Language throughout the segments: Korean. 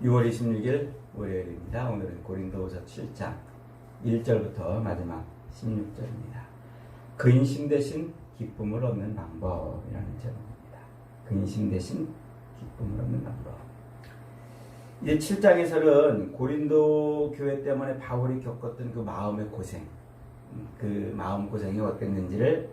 6월 26일 월요일입니다. 오늘은 고린도후서 7장 1절부터 마지막 16절입니다. 근심 대신 기쁨을 얻는 방법이라는 제목입니다. 근심 대신 기쁨을 얻는 방법. 이제 7장에서는 고린도 교회 때문에 바울이 겪었던 그 마음의 고생, 그 마음 고생이 어땠는지를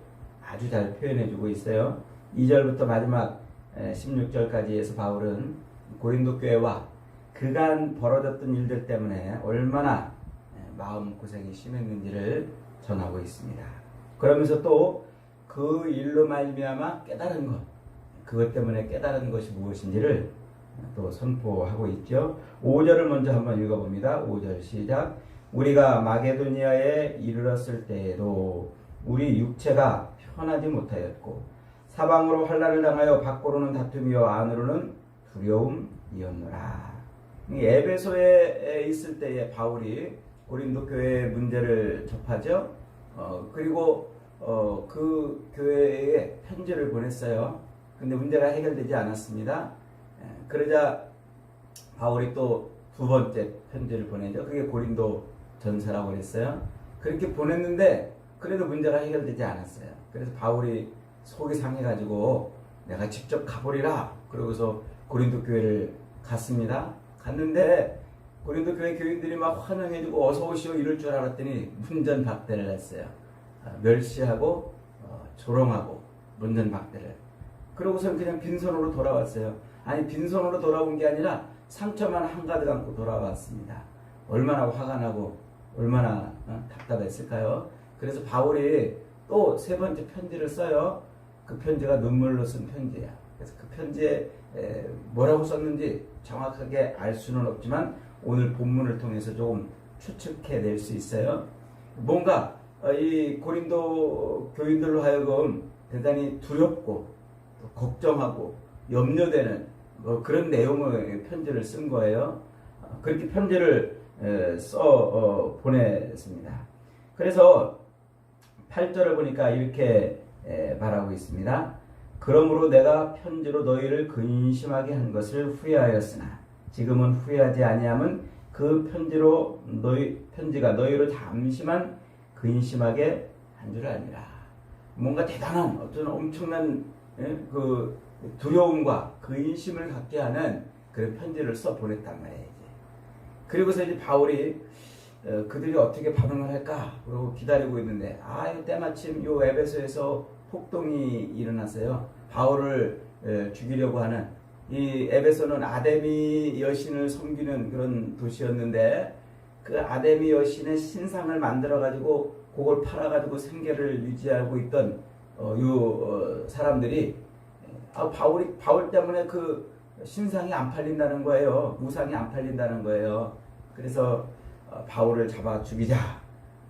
아주 잘 표현해주고 있어요. 2절부터 마지막 16절까지 해서 바울은 고린도 교회와 그간 벌어졌던 일들 때문에 얼마나 마음 고생이 심했는지를 전하고 있습니다. 그러면서 또 그 일로 말미암아 깨달은 것, 그것 때문에 깨달은 것이 무엇인지를 또 선포하고 있죠. 5절을 먼저 한번 읽어봅니다. 5절 시작. 우리가 마게도니아에 이르렀을 때에도 우리 육체가 편하지 못하였고 사방으로 환난을 당하여 밖으로는 다툼이요 안으로는 두려움이었노라. 에베소에 있을 때에 바울이 고린도 교회의 문제를 접하죠. 그리고 그 교회에 편지를 보냈어요. 근데 문제가 해결되지 않았습니다. 그러자 바울이 또 두 번째 편지를 보내죠. 그게 고린도 전서라고 그랬어요. 그렇게 보냈는데 그래도 문제가 해결되지 않았어요. 그래서 바울이 속이 상해가지고 내가 직접 가보리라. 그러고서 고린도 교회를 갔습니다. 갔는데 고린도 교회 교인들이 막 환영해주고 어서 오시오 이럴 줄 알았더니 문전박대를 했어요. 멸시하고 조롱하고 문전박대를. 그러고서는 그냥 빈손으로 돌아왔어요. 아니 빈손으로 돌아온 게 아니라 상처만 한가득 안고 돌아왔습니다. 얼마나 화가 나고 얼마나 답답했을까요? 그래서 바울이 또 세 번째 편지를 써요. 그 편지가 눈물로 쓴 편지야. 그래서 그 편지에 뭐라고 썼는지 정확하게 알 수는 없지만 오늘 본문을 통해서 조금 추측해낼 수 있어요. 뭔가 이 고린도 교인들로 하여금 대단히 두렵고 또 걱정하고 염려되는 그런 내용의 편지를 쓴 거예요. 그렇게 편지를 써 보냈습니다. 그래서 8절을 보니까 이렇게 말하고 있습니다. 그러므로 내가 편지로 너희를 근심하게 한 것을 후회하였으나 지금은 후회하지 아니함은 그 편지가 너희로 잠시만 근심하게 한 줄 아니라. 뭔가 대단한 어떤 엄청난 그 두려움과 근심을 갖게 하는 그런 편지를 써 보냈단 말이에요. 그리고서 이제 바울이 그들이 어떻게 반응을 할까 그러고 기다리고 있는데 때마침 요 에베소에서 폭동이 일어났어요. 바울을 죽이려고 하는. 이 에베소는 아데미 여신을 섬기는 그런 도시였는데 그 아데미 여신의 신상을 만들어 가지고 그걸 팔아 가지고 생계를 유지하고 있던 사람들이 바울 때문에 그 신상이 안 팔린다는 거예요. 우상이 안 팔린다는 거예요. 그래서 바울을 잡아 죽이자.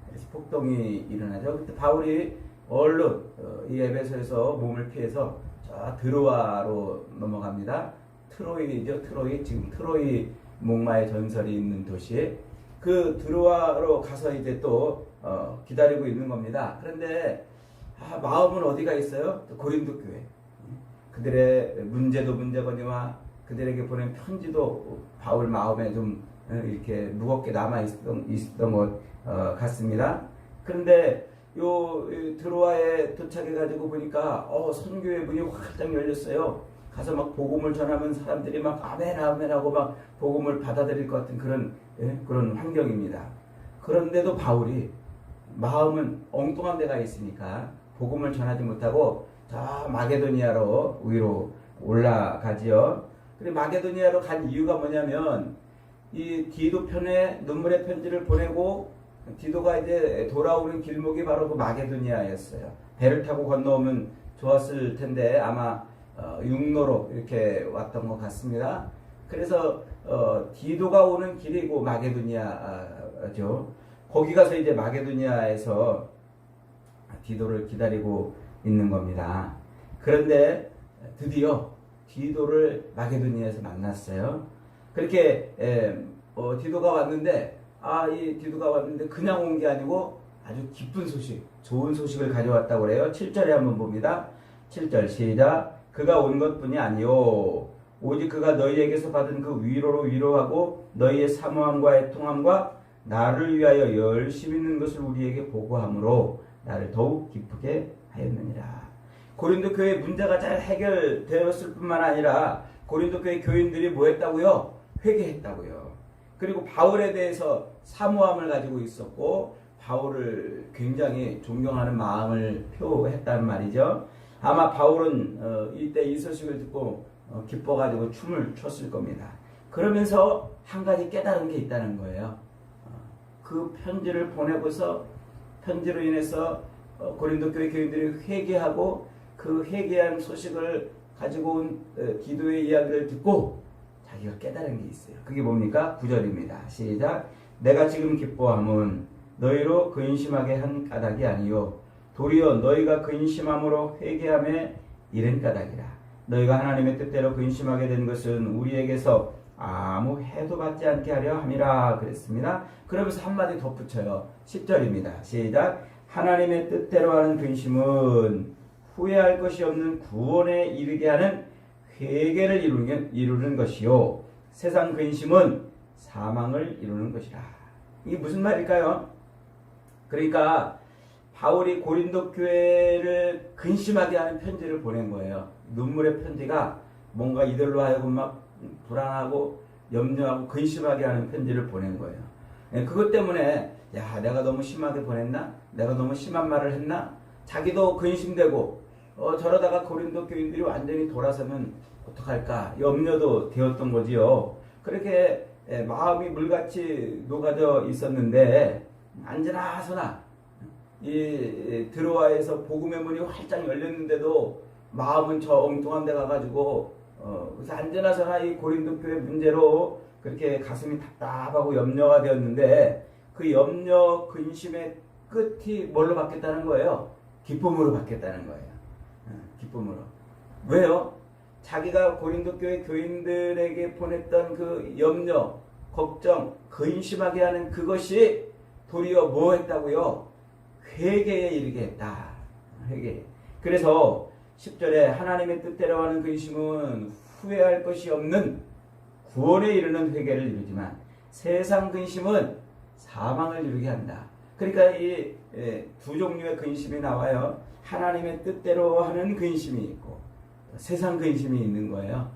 그래서 폭동이 일어나죠. 그때 바울이 얼른 이 에베소에서 몸을 피해서 저 드로아로 넘어갑니다. 트로이죠. 지금 트로이 목마의 전설이 있는 도시에 그 드로아로 가서 이제 또 기다리고 있는 겁니다. 그런데 마음은 어디가 있어요? 고린도 교회. 그들의 문제도 문제거니와 그들에게 보낸 편지도 바울 마음에 좀 이렇게 무겁게 남아 있었던 것 같습니다. 그런데 요 드로아에 도착해가지고 보니까 선교의 문이 활짝 열렸어요. 가서 막 복음을 전하면 사람들이 막 아멘 아멘 하고 막 복음을 받아들일 것 같은 그런 환경입니다. 그런데도 바울이 마음은 엉뚱한 데가 있으니까 복음을 전하지 못하고 저 마게도니아로 위로 올라가지요. 근데 마게도니아로 간 이유가 뭐냐면 이 디도 편에 눈물의 편지를 보내고 디도가 이제 돌아오는 길목이 바로 그 마게도니아였어요. 배를 타고 건너오면 좋았을 텐데 아마 육로로 이렇게 왔던 것 같습니다. 그래서 디도가 오는 길이 그 마게도니아죠. 거기 가서 이제 마게도니아에서 디도를 기다리고 있는 겁니다. 그런데 드디어 디도를 마게도니아에서 만났어요. 그렇게 디도가 왔는데 이 디도가 왔는데 그냥 온 게 아니고 아주 기쁜 소식, 좋은 소식을 가져왔다고 그래요. 7절에 한번 봅니다. 7절 시작. 그가 온 것뿐이 아니요 오직 그가 너희에게서 받은 그 위로로 위로하고 너희의 사모함과 애통함과 나를 위하여 열심히 있는 것을 우리에게 보고함으로 나를 더욱 기쁘게 하였느니라. 고린도 교회 문제가 잘 해결되었을 뿐만 아니라 고린도 교회 교인들이 뭐 했다고요? 회개했다고요. 그리고 바울에 대해서 사모함을 가지고 있었고 바울을 굉장히 존경하는 마음을 표했단 말이죠. 아마 바울은 이때 이 소식을 듣고 기뻐가지고 춤을 췄을 겁니다. 그러면서 한 가지 깨달은 게 있다는 거예요. 그 편지를 보내고서 편지로 인해서 고린도 교회 교인들이 회개하고 그 회개한 소식을 가지고 온 기도의 이야기를 듣고 자기가 깨달은 게 있어요. 그게 뭡니까? 9절입니다. 시작. 내가 지금 기뻐함은 너희로 근심하게 한 까닭이 아니요 도리어 너희가 근심함으로 회개함에 이른 까닭이라. 너희가 하나님의 뜻대로 근심하게 된 것은 우리에게서 아무 해도 받지 않게 하려 함이라 그랬습니다. 그러면서 한마디 덧붙여요. 10절입니다. 시작. 하나님의 뜻대로 하는 근심은 후회할 것이 없는 구원에 이르게 하는 회개를 이루는 것이요 세상 근심은 사망을 이루는 것이라. 이게 무슨 말일까요? 그러니까 바울이 고린도 교회를 근심하게 하는 편지를 보낸 거예요. 눈물의 편지가 뭔가 이들로 하여금 막 불안하고 염려하고 근심하게 하는 편지를 보낸 거예요. 그것 때문에 야 내가 너무 심하게 보냈나? 내가 너무 심한 말을 했나? 자기도 근심되고 저러다가 고린도 교인들이 완전히 돌아서면 어떡할까? 염려도 되었던 거지요. 그렇게 마음이 물같이 녹아져 있었는데 앉으나서나 이 드로아에서 복음의 문이 활짝 열렸는데도 마음은 저 엉뚱한 데 가가지고 그래서 앉으나서나 이 고린도 교회 문제로 그렇게 가슴이 답답하고 염려가 되었는데 그 염려 근심의 끝이 뭘로 바뀌었다는 거예요? 기쁨으로 바뀌었다는 거예요. 기쁨으로. 왜요? 자기가 고린도 교회 교인들에게 보냈던 그 염려, 걱정, 근심하게 하는 그것이 도리어 뭐 했다고요? 회개에 이르게 했다. 회개. 그래서 10절에 하나님의 뜻대로 하는 근심은 후회할 것이 없는 구원에 이르는 회개를 이루지만 세상 근심은 사망을 이루게 한다. 그러니까 이 두 종류의 근심이 나와요. 하나님의 뜻대로 하는 근심이 있고 세상 근심이 있는 거예요.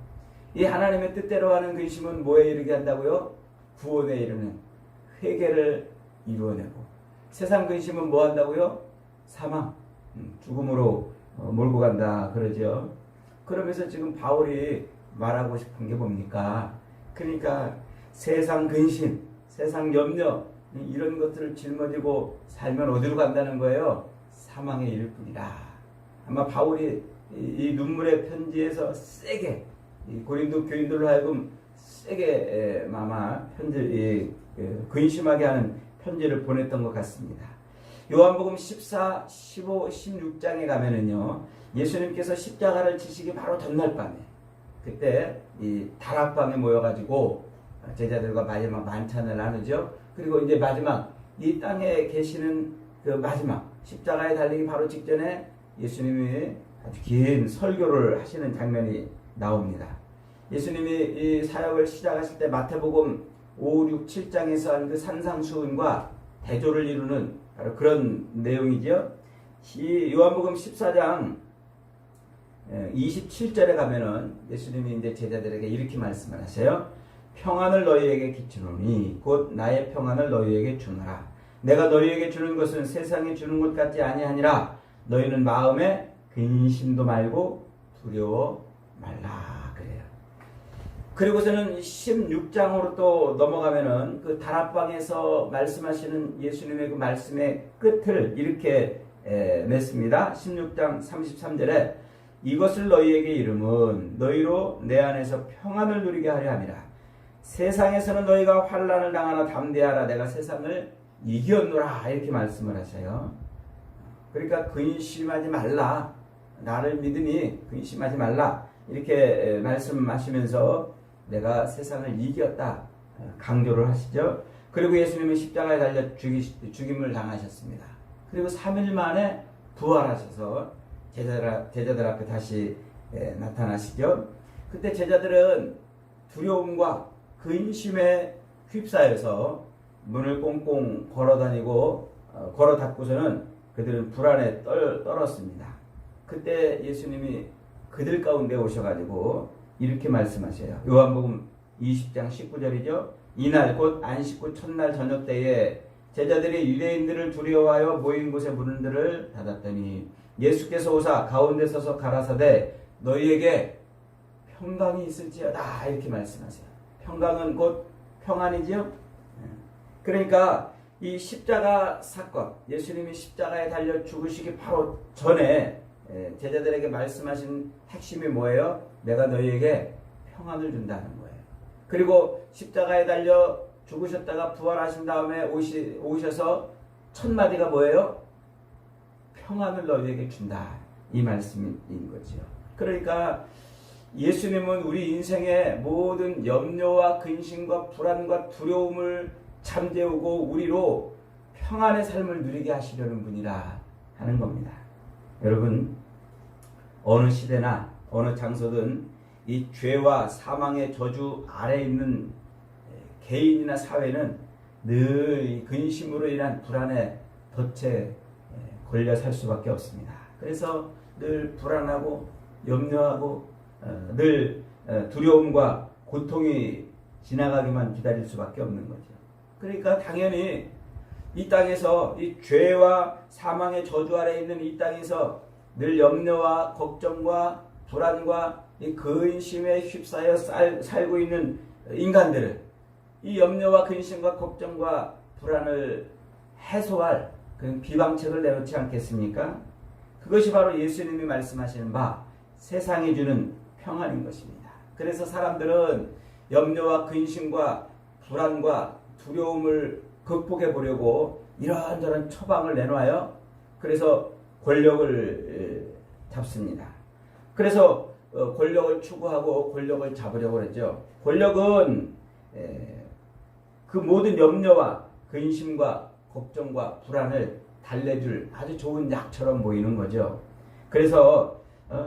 이 하나님의 뜻대로 하는 근심은 뭐에 이르게 한다고요? 구원에 이르는 회개를 이루어내고 세상 근심은 뭐 한다고요? 사망, 죽음으로 몰고 간다 그러죠. 그러면서 지금 바울이 말하고 싶은 게 뭡니까? 그러니까 세상 근심, 세상 염려 이런 것들을 짊어지고 살면 어디로 간다는 거예요? 사망에 이를 뿐이다. 아마 바울이 이 눈물의 편지에서 세게 고린도 교인들로 하여금 세게 아마 근심하게 하는 편지를 보냈던 것 같습니다. 요한복음 14, 15, 16장에 가면은요 예수님께서 십자가를 지시기 바로 전날 밤에 그때 이 다락방에 모여가지고 제자들과 마지막 만찬을 나누죠. 그리고 이제 마지막 이 땅에 계시는 그 마지막 십자가에 달리기 바로 직전에 예수님이 아주 긴 설교를 하시는 장면이 나옵니다. 예수님이 이 사역을 시작하실 때 마태복음 5, 6, 7장에서 한 그 산상수훈과 대조를 이루는 바로 그런 내용이죠. 이 요한복음 14장 27절에 가면은 예수님이 이제 제자들에게 이렇게 말씀을 하세요. 평안을 너희에게 끼치노니 곧 나의 평안을 너희에게 주노라. 내가 너희에게 주는 것은 세상에 주는 것 같지 아니하니라. 너희는 마음에 근심도 말고 두려워 말라 그래요. 그리고서는 16장으로 또 넘어가면은 그 다락방에서 말씀하시는 예수님의 그 말씀의 끝을 이렇게 맺습니다. 16장 33절에 이것을 너희에게 이름은 너희로 내 안에서 평안을 누리게 하려 함이라. 세상에서는 너희가 환난을 당하나 담대하라. 내가 세상을 이겼노라. 이렇게 말씀을 하세요. 그러니까 근심하지 말라. 나를 믿으니 근심하지 말라. 이렇게 말씀하시면서 내가 세상을 이겼다. 강조를 하시죠. 그리고 예수님은 십자가에 달려 죽임을 당하셨습니다. 그리고 3일 만에 부활하셔서 제자들 앞에 다시 나타나시죠. 그때 제자들은 두려움과 근심에 휩싸여서 문을 꽁꽁 걸어 닫고서는 그들은 불안에 떨었습니다. 그때 예수님이 그들 가운데 오셔가지고 이렇게 말씀하셔요. 요한복음 20장 19절이죠. 이날 곧 안식 후 첫날 저녁 때에 제자들이 유대인들을 두려워하여 모인 곳에 문들을 닫았더니 예수께서 오사 가운데 서서 가라사대 너희에게 평강이 있을지어다 이렇게 말씀하세요. 평강은 곧 평안이지요. 그러니까 이 십자가 사건, 예수님이 십자가에 달려 죽으시기 바로 전에 제자들에게 말씀하신 핵심이 뭐예요? 내가 너희에게 평안을 준다는 거예요. 그리고 십자가에 달려 죽으셨다가 부활하신 다음에 오셔서 첫 마디가 뭐예요? 평안을 너희에게 준다. 이 말씀인 거죠. 그러니까 예수님은 우리 인생의 모든 염려와 근심과 불안과 두려움을 잠재우고 우리로 평안의 삶을 누리게 하시려는 분이라 하는 겁니다. 여러분, 어느 시대나 어느 장소든 이 죄와 사망의 저주 아래에 있는 개인이나 사회는 늘 근심으로 인한 불안에 덫에 걸려 살 수밖에 없습니다. 그래서 늘 불안하고 염려하고 늘 두려움과 고통이 지나가기만 기다릴 수밖에 없는 거죠. 그러니까 당연히 이 땅에서 이 죄와 사망의 저주 아래에 있는 이 땅에서 늘 염려와 걱정과 불안과 이 근심에 휩싸여 살고 있는 인간들을 이 염려와 근심과 걱정과 불안을 해소할 그런 비방책을 내놓지 않겠습니까? 그것이 바로 예수님이 말씀하시는 바 세상이 주는 평안인 것입니다. 그래서 사람들은 염려와 근심과 불안과 두려움을 극복해 보려고 이런저런 처방을 내놔요. 그래서 권력을 잡습니다. 그래서 권력을 추구하고 권력을 잡으려고 그러죠. 권력은 그 모든 염려와 근심과 걱정과 불안을 달래줄 아주 좋은 약처럼 보이는 거죠. 그래서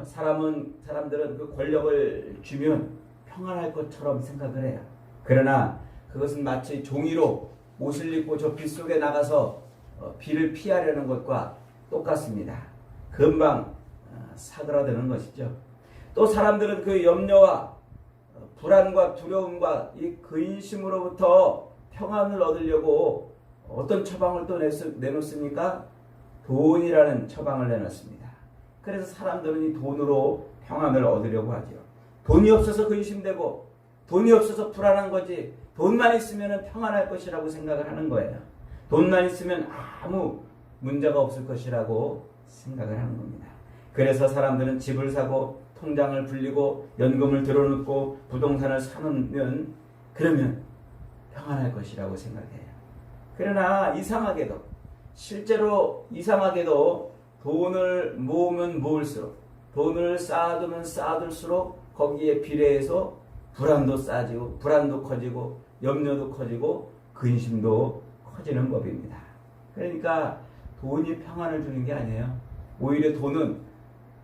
사람들은 그 권력을 주면 평안할 것처럼 생각을 해요. 그러나 그것은 마치 종이로 옷을 입고 저 빛 속에 나가서 비를 피하려는 것과 똑같습니다. 금방 사그라드는 것이죠. 또 사람들은 그 염려와 불안과 두려움과 이 근심으로부터 평안을 얻으려고 어떤 처방을 또 내놓습니까? 돈이라는 처방을 내놓습니다. 그래서 사람들은 이 돈으로 평안을 얻으려고 하죠. 돈이 없어서 근심되고 돈이 없어서 불안한 거지 돈만 있으면 평안할 것이라고 생각을 하는 거예요. 돈만 있으면 아무 문제가 없을 것이라고 생각을 하는 겁니다. 그래서 사람들은 집을 사고 통장을 불리고 연금을 들어놓고 부동산을 사놓으면 그러면 평안할 것이라고 생각해요. 그러나 이상하게도 돈을 모으면 모을수록 돈을 쌓아두면 쌓아둘수록 거기에 비례해서 불안도 커지고 염려도 커지고 근심도 커지는 법입니다. 그러니까 돈이 평안을 주는 게 아니에요. 오히려 돈은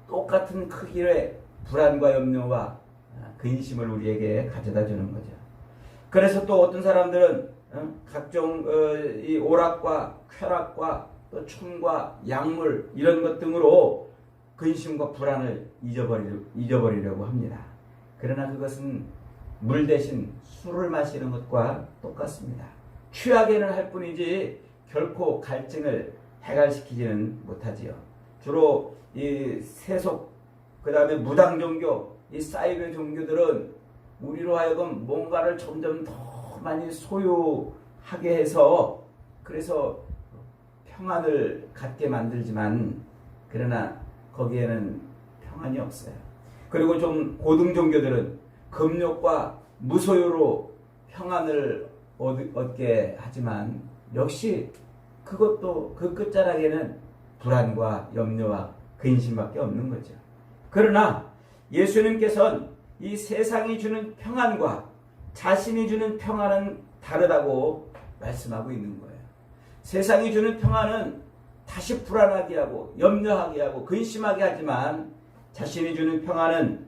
똑같은 크기의 불안과 염려와 근심을 우리에게 가져다 주는 거죠. 그래서 또 어떤 사람들은 각종 이 오락과 쾌락과 또 춤과 약물 이런 것 등으로 근심과 불안을 잊어버리려고 합니다. 그러나 그것은 물 대신 술을 마시는 것과 똑같습니다. 취하게는 할 뿐이지 결코 갈증을 해갈시키지는 못하지요. 주로 이 세속, 그 다음에 무당 종교, 이 사이비 종교들은 우리로 하여금 뭔가를 점점 더 많이 소유하게 해서 그래서 평안을 갖게 만들지만 그러나 거기에는 평안이 없어요. 그리고 좀 고등 종교들은 금욕과 무소유로 평안을 얻게 하지만 역시 그것도 그 끝자락에는 불안과 염려와 근심밖에 없는 거죠. 그러나 예수님께서는 이 세상이 주는 평안과 자신이 주는 평안은 다르다고 말씀하고 있는 거예요. 세상이 주는 평안은 다시 불안하게 하고 염려하게 하고 근심하게 하지만 자신이 주는 평안은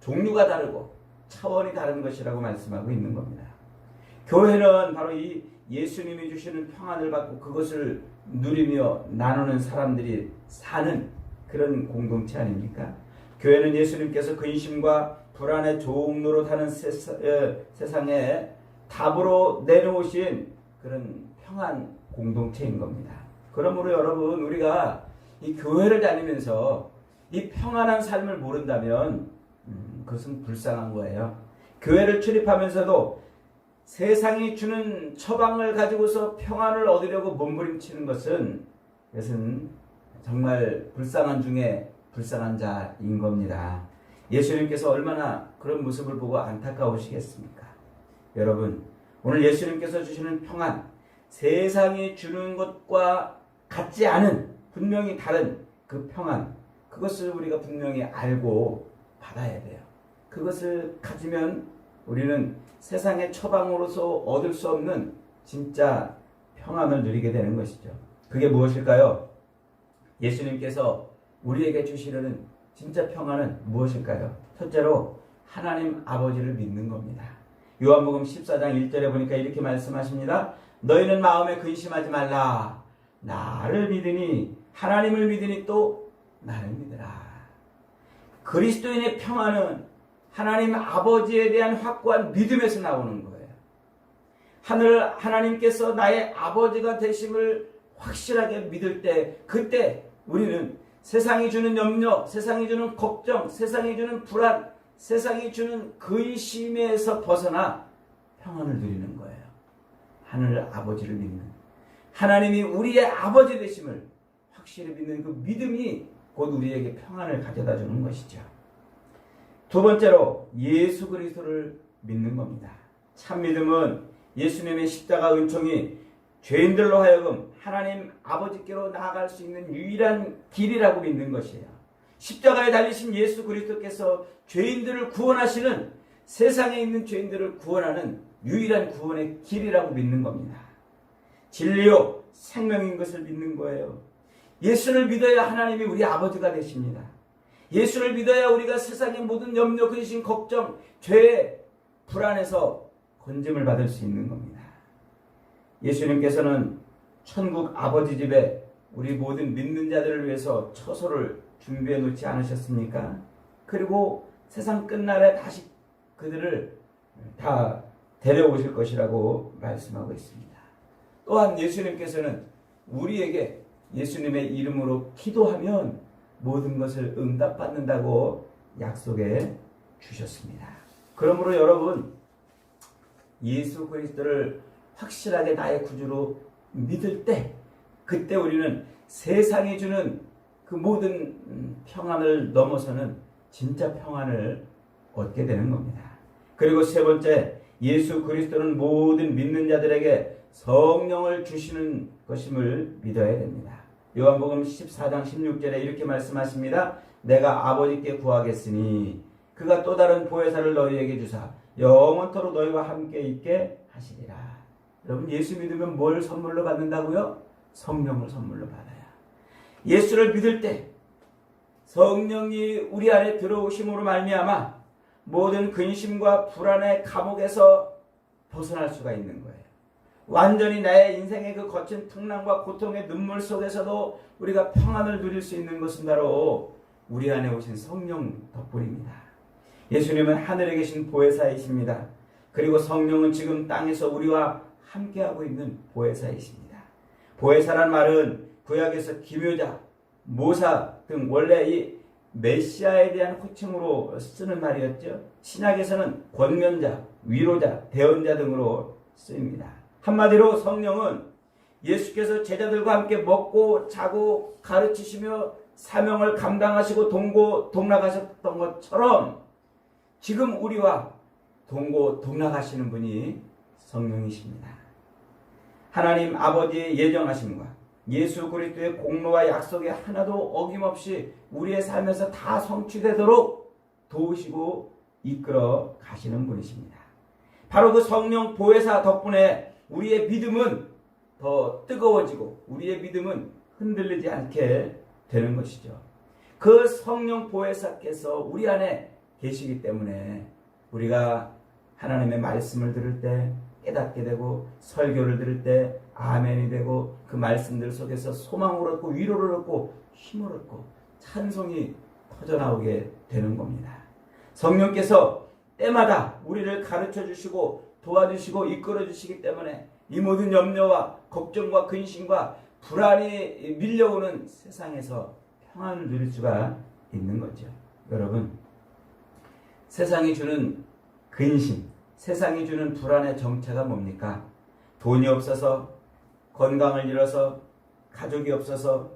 종류가 다르고 차원이 다른 것이라고 말씀하고 있는 겁니다. 교회는 바로 이 예수님이 주시는 평안을 받고 그것을 누리며 나누는 사람들이 사는 그런 공동체 아닙니까? 교회는 예수님께서 근심과 불안의 종로로 타는 세상에 답으로 내놓으신 그런 평안 공동체인 겁니다. 그러므로 여러분, 우리가 이 교회를 다니면서 이 평안한 삶을 모른다면 그것은 불쌍한 거예요. 교회를 출입하면서도 세상이 주는 처방을 가지고서 평안을 얻으려고 몸부림치는 것은 정말 불쌍한 중에 불쌍한 자인 겁니다. 예수님께서 얼마나 그런 모습을 보고 안타까우시겠습니까? 여러분, 오늘 예수님께서 주시는 평안, 세상이 주는 것과 같지 않은 분명히 다른 그 평안, 그것을 우리가 분명히 알고 받아야 돼요. 그것을 가지면 우리는 세상의 처방으로서 얻을 수 없는 진짜 평안을 누리게 되는 것이죠. 그게 무엇일까요? 예수님께서 우리에게 주시려는 진짜 평안은 무엇일까요? 첫째로 하나님 아버지를 믿는 겁니다. 요한복음 14장 1절에 보니까 이렇게 말씀하십니다. 너희는 마음에 근심하지 말라. 나를 믿으니, 하나님을 믿으니 또 나를 믿으라. 그리스도인의 평안은 하나님 아버지에 대한 확고한 믿음에서 나오는 거예요. 하나님께서 나의 아버지가 되심을 확실하게 믿을 때, 그때 우리는 세상이 주는 염려, 세상이 주는 걱정, 세상이 주는 불안, 세상이 주는 근심에서 벗어나 평안을 누리는 거예요. 하늘 아버지를 믿는, 하나님이 우리의 아버지 되심을 확실히 믿는 그 믿음이 곧 우리에게 평안을 가져다 주는 것이죠. 두 번째로 예수 그리스도를 믿는 겁니다. 참 믿음은 예수님의 십자가 은총이 죄인들로 하여금 하나님 아버지께로 나아갈 수 있는 유일한 길이라고 믿는 것이에요. 십자가에 달리신 예수 그리스도께서 죄인들을 구원하시는, 세상에 있는 죄인들을 구원하는 유일한 구원의 길이라고 믿는 겁니다. 진리요 생명인 것을 믿는 거예요. 예수를 믿어야 하나님이 우리 아버지가 되십니다. 예수를 믿어야 우리가 세상의 모든 염려, 근심, 걱정, 죄, 불안에서 건짐을 받을 수 있는 겁니다. 예수님께서는 천국 아버지 집에 우리 모든 믿는 자들을 위해서 처소를 준비해 놓지 않으셨습니까? 그리고 세상 끝날에 다시 그들을 다 데려오실 것이라고 말씀하고 있습니다. 또한 예수님께서는 우리에게 예수님의 이름으로 기도하면 모든 것을 응답받는다고 약속해 주셨습니다. 그러므로 여러분, 예수 그리스도를 확실하게 나의 구주로 믿을 때, 그때 우리는 세상이 주는 그 모든 평안을 넘어서는 진짜 평안을 얻게 되는 겁니다. 그리고 세 번째, 예수 그리스도는 모든 믿는 자들에게 성령을 주시는 것임을 믿어야 됩니다. 요한복음 14장 16절에 이렇게 말씀하십니다. 내가 아버지께 구하겠으니 그가 또 다른 보혜사를 너희에게 주사 영원토록 너희와 함께 있게 하시리라. 여러분, 예수 믿으면 뭘 선물로 받는다고요? 성령을 선물로 받아요. 예수를 믿을 때 성령이 우리 안에 들어오심으로 말미암아 모든 근심과 불안의 감옥에서 벗어날 수가 있는 거예요. 완전히 나의 인생의 그 거친 풍랑과 고통의 눈물 속에서도 우리가 평안을 누릴 수 있는 것은 바로 우리 안에 오신 성령 덕분입니다. 예수님은 하늘에 계신 보혜사이십니다. 그리고 성령은 지금 땅에서 우리와 함께하고 있는 보혜사이십니다. 보혜사란 말은 구약에서 기묘자, 모사 등 원래 이 메시아에 대한 호칭으로 쓰는 말이었죠. 신약에서는 권면자, 위로자, 대언자 등으로 쓰입니다. 한마디로 성령은 예수께서 제자들과 함께 먹고 자고 가르치시며 사명을 감당하시고 동고동락하셨던 것처럼 지금 우리와 동고동락하시는 분이 성령이십니다. 하나님 아버지의 예정하심과 예수 그리스도의 공로와 약속이 하나도 어김없이 우리의 삶에서 다 성취되도록 도우시고 이끌어 가시는 분이십니다. 바로 그 성령 보혜사 덕분에 우리의 믿음은 더 뜨거워지고 우리의 믿음은 흔들리지 않게 되는 것이죠. 그 성령 보혜사께서 우리 안에 계시기 때문에 우리가 하나님의 말씀을 들을 때 깨닫게 되고 설교를 들을 때 아멘이 되고 그 말씀들 속에서 소망을 얻고 위로를 얻고 힘을 얻고 찬송이 터져나오게 되는 겁니다. 성령께서 때마다 우리를 가르쳐 주시고 도와주시고 이끌어 주시기 때문에 이 모든 염려와 걱정과 근심과 불안이 밀려오는 세상에서 평안을 누릴 수가 있는 거죠. 여러분, 세상이 주는 근심, 세상이 주는 불안의 정체가 뭡니까? 돈이 없어서, 건강을 잃어서, 가족이 없어서,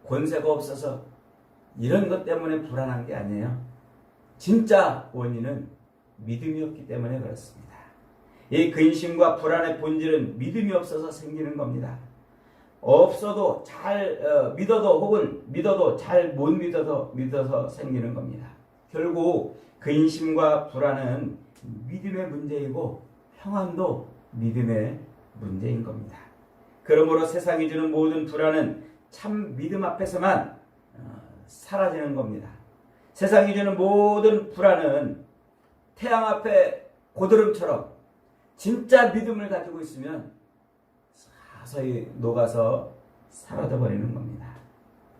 권세가 없어서 이런 것 때문에 불안한 게 아니에요. 진짜 원인은 믿음이 없기 때문에 그렇습니다. 이 근심과 불안의 본질은 믿음이 없어서 생기는 겁니다. 없어도 잘 믿어도 혹은 믿어도 잘 못 믿어서 생기는 겁니다. 결국 근심과 불안은 믿음의 문제이고 평안도 믿음의 문제인 겁니다. 그러므로 세상이 주는 모든 불안은 참 믿음 앞에서만 사라지는 겁니다. 세상이 주는 모든 불안은 태양 앞에 고드름처럼 진짜 믿음을 가지고 있으면 서서히 녹아서 사라져 버리는 겁니다.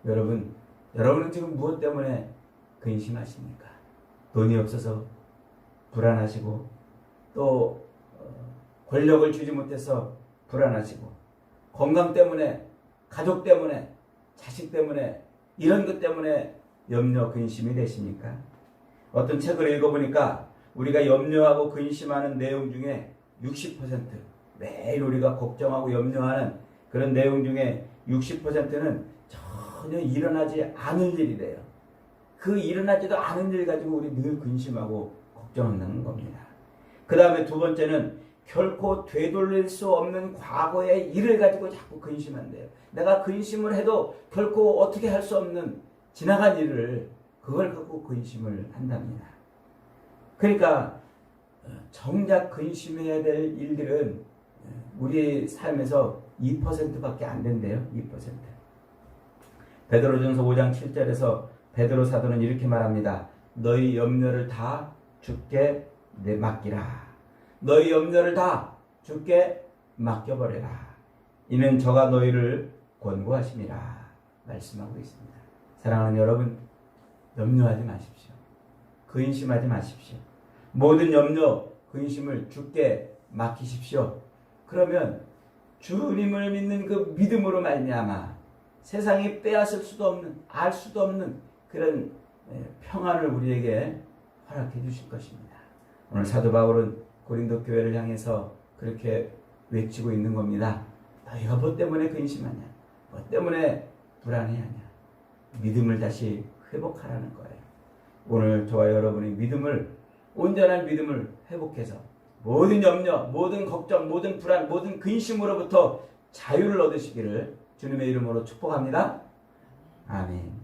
여러분은 지금 무엇 때문에 근심하십니까? 돈이 없어서 불안하시고 또 권력을 주지 못해서 불안하시고 건강 때문에 가족 때문에 자식 때문에 이런 것 때문에 염려 근심이 되십니까? 어떤 책을 읽어보니까 우리가 염려하고 근심하는 내용 중에 60% 매일 우리가 걱정하고 염려하는 그런 내용 중에 60%는 전혀 일어나지 않을 일이래요. 그 일어나지도 않은 일 가지고 우리 늘 근심하고 걱정한다는 겁니다. 그 다음에 두 번째는 결코 되돌릴 수 없는 과거의 일을 가지고 자꾸 근심한대요. 내가 근심을 해도 결코 어떻게 할 수 없는 지나간 일을 그걸 갖고 근심을 한답니다. 그러니까 정작 근심해야 될 일들은 우리 삶에서 2%밖에 안 된대요. 2%. 베드로전서 5장 7절에서 베드로 사도는 이렇게 말합니다. 너희 염려를 다 주께 맡기라. 너희 염려를 다 주께 맡겨버려라. 이는 저가 너희를 권고하심이라 말씀하고 있습니다. 사랑하는 여러분, 염려하지 마십시오. 근심하지 마십시오. 모든 염려, 근심을 주께 맡기십시오. 그러면 주님을 믿는 그 믿음으로 말미암아 세상이 빼앗을 수도 없는, 알 수도 없는 그런 평안을 우리에게 허락해 주실 것입니다. 오늘 사도 바울은 고린도 교회를 향해서 그렇게 외치고 있는 겁니다. 너희가 뭐 때문에 근심하냐? 뭐 때문에 불안해하냐? 믿음을 다시 회복하라는 거예요. 오늘 저와 여러분의 믿음을, 온전한 믿음을 회복해서 모든 염려, 모든 걱정, 모든 불안, 모든 근심으로부터 자유를 얻으시기를 주님의 이름으로 축복합니다. 아멘.